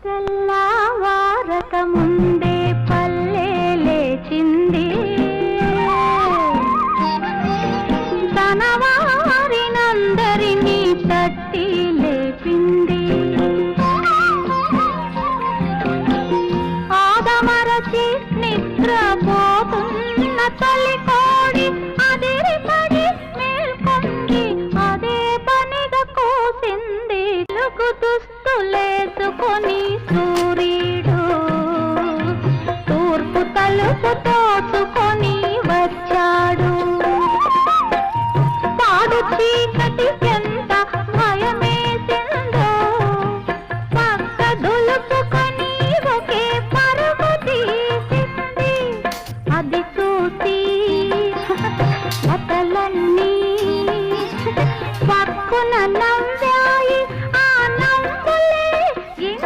తెల్లవారక ముందే పల్లె లేచింది, తన వారినందరినీ తట్టి లేపింది. ఆదమరచి నిద్రపోతున్న తల్లి